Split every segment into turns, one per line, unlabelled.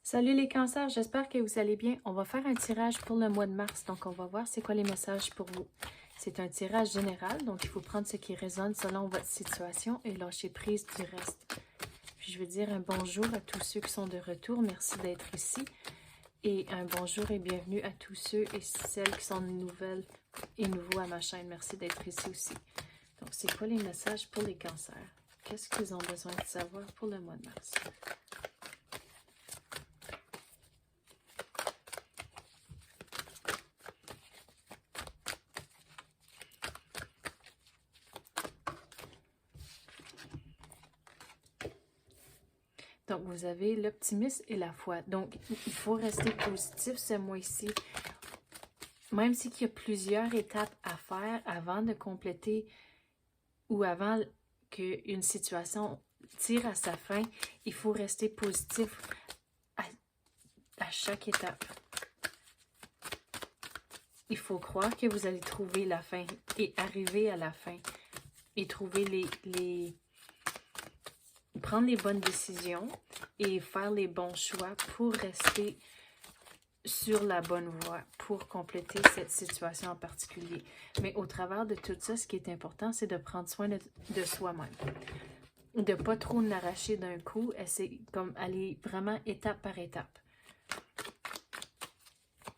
Salut les cancers, j'espère que vous allez bien. On va faire un tirage pour le mois de mars, donc on va voir c'est quoi les messages pour vous. C'est un tirage général, donc il faut prendre ce qui résonne selon votre situation et lâcher prise du reste. Puis je veux dire un bonjour à tous ceux qui sont de retour, merci d'être ici. Et un bonjour et bienvenue à tous ceux et celles qui sont nouvelles et nouveaux à ma chaîne. Merci d'être ici aussi. Donc c'est quoi les messages pour les cancers? Qu'est-ce qu'ils ont besoin de savoir pour le mois de mars? Donc, vous avez l'optimisme et la foi. Donc, il faut rester positif ce mois-ci. Même s'il y a plusieurs étapes à faire avant de compléter ou avant qu'une situation tire à sa fin, il faut rester positif à chaque étape. Il faut croire que vous allez trouver la fin et arriver à la fin et trouver prendre les bonnes décisions et faire les bons choix pour rester sur la bonne voie, pour compléter cette situation en particulier. Mais au travers de tout ça, ce qui est important, c'est de prendre soin de soi-même. De ne pas trop l'arracher d'un coup, c'est comme aller vraiment étape par étape.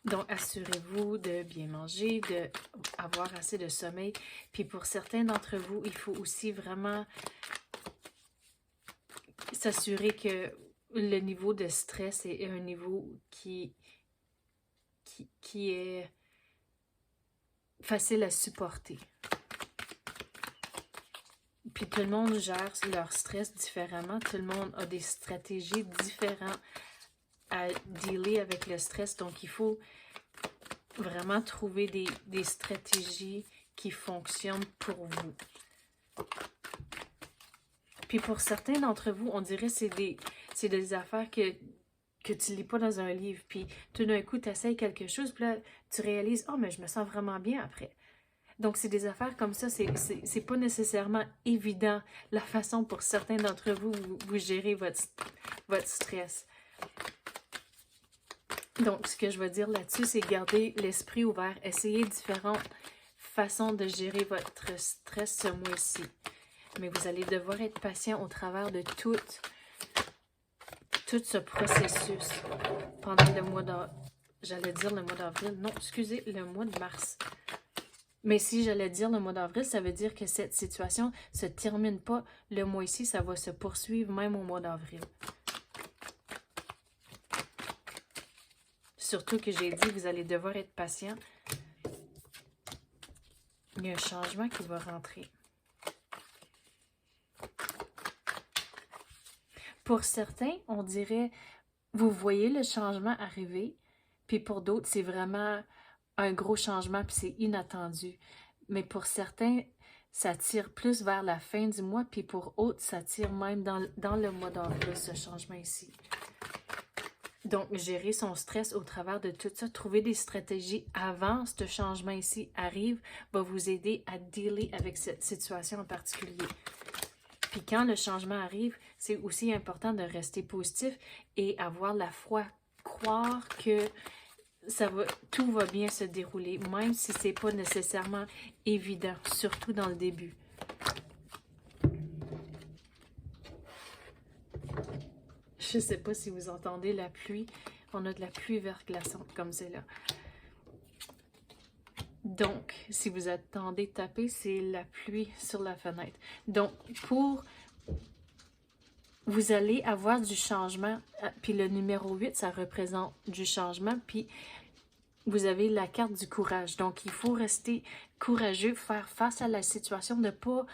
Donc, assurez-vous de bien manger, d'avoir assez de sommeil. Puis pour certains d'entre vous, il faut aussi vraiment s'assurer que le niveau de stress est un niveau qui est facile à supporter. Puis tout le monde gère leur stress différemment. Tout le monde a des stratégies différentes à dealer avec le stress. Donc, il faut vraiment trouver des stratégies qui fonctionnent pour vous. Puis pour certains d'entre vous, on dirait que c'est des affaires que tu lis pas dans un livre. Puis tout d'un coup, tu essayes quelque chose, puis là, tu réalises « Oh, mais je me sens vraiment bien après ». Donc, c'est des affaires comme ça, c'est pas nécessairement évident la façon pour certains d'entre vous, vous gérez votre stress. Donc, ce que je veux dire là-dessus, c'est garder l'esprit ouvert. Essayez différentes façons de gérer votre stress ce mois-ci. Mais vous allez devoir être patient au travers de tout ce processus pendant le mois d'avril. J'allais dire le mois d'avril. Non, excusez, le mois de mars. Mais si j'allais dire le mois d'avril, ça veut dire que cette situation ne se termine pas le mois-ci, ça va se poursuivre même au mois d'avril. Surtout que j'ai dit, vous allez devoir être patient. Il y a un changement qui va rentrer. Pour certains, on dirait, vous voyez le changement arriver, puis pour d'autres, c'est vraiment un gros changement, puis c'est inattendu. Mais pour certains, ça tire plus vers la fin du mois, puis pour d'autres, ça tire même dans le mois d'avril, ce changement ici. Donc, gérer son stress au travers de tout ça, trouver des stratégies avant ce changement ici arrive, va vous aider à dealer avec cette situation en particulier. Puis quand le changement arrive, c'est aussi important de rester positif et avoir la foi, croire que tout va bien se dérouler, même si c'est pas nécessairement évident, surtout dans le début. Je sais pas si vous entendez la pluie. On a de la pluie verglaçante comme c'est là. Donc, si vous attendez taper, c'est la pluie sur la fenêtre. Donc, vous allez avoir du changement. Puis le numéro 8, ça représente du changement. Puis vous avez la carte du courage. Donc, il faut rester courageux, faire face à la situation, ne pas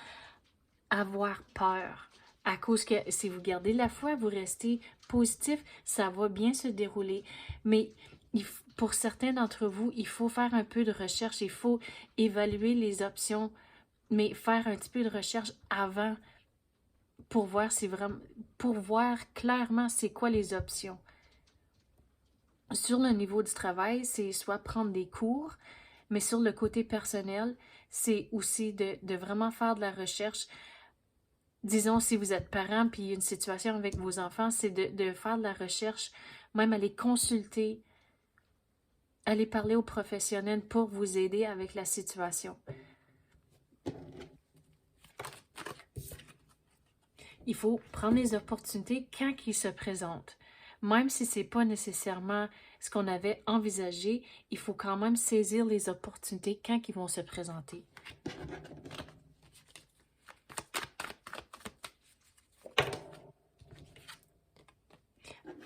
avoir peur. À cause que si vous gardez la foi, vous restez positif, ça va bien se dérouler. Mais pour certains d'entre vous, il faut faire un peu de recherche, il faut évaluer les options, mais faire un petit peu de recherche avant pour voir clairement c'est quoi les options. Sur le niveau du travail, c'est soit prendre des cours, mais sur le côté personnel, c'est aussi de vraiment faire de la recherche disons, si vous êtes parent puis il y a une situation avec vos enfants, c'est de faire de la recherche, même aller consulter, aller parler aux professionnels pour vous aider avec la situation. Il faut prendre les opportunités quand ils se présentent. Même si ce n'est pas nécessairement ce qu'on avait envisagé, il faut quand même saisir les opportunités quand ils vont se présenter.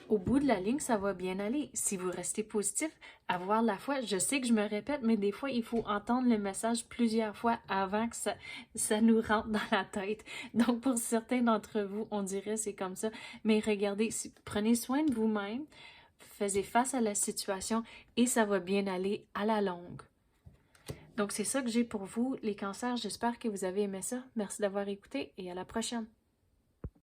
Au bout de la ligne, ça va bien aller. Si vous restez positif, avoir la foi, je sais que je me répète, mais des fois, il faut entendre le message plusieurs fois avant que ça nous rentre dans la tête. Donc, pour certains d'entre vous, on dirait c'est comme ça. Mais regardez, prenez soin de vous-même, faisez face à la situation et ça va bien aller à la longue. Donc, c'est ça que j'ai pour vous, les cancers. J'espère que vous avez aimé ça. Merci d'avoir écouté et à la prochaine.